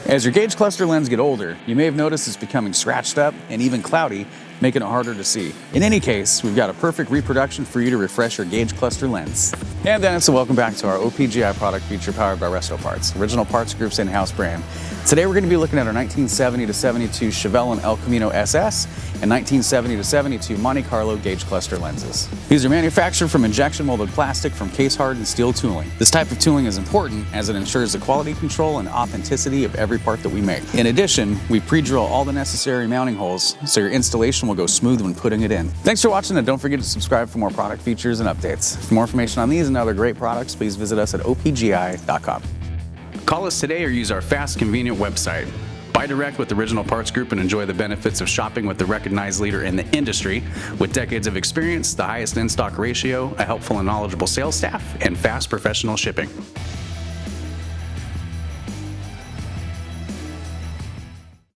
As your gauge cluster lens get older, you may have noticed it's becoming scratched up and even cloudy, making it harder to see. In any case, we've got a perfect reproduction for you to refresh your gauge cluster lens. And Dennis, and welcome back to our OPGI product feature powered by Resto Parts, Original Parts Group's in-house brand. Today we're going to be looking at our 1970 to 72 Chevelle and El Camino SS and 1970 to 72 Monte Carlo gauge cluster lenses. These are manufactured from injection molded plastic from case-hardened steel tooling. This type of tooling is important as it ensures the quality control and authenticity of every part that we make. In addition, we pre-drill all the necessary mounting holes so your installation will go smooth when putting it in. Thanks for watching, and don't forget to subscribe for more product features and updates. For more information on these and other great products, please visit us at opgi.com. Call us today or use our fast, convenient website. Buy direct with Original Parts Group and enjoy the benefits of shopping with the recognized leader in the industry with decades of experience, the highest in-stock ratio, a helpful and knowledgeable sales staff, and fast professional shipping.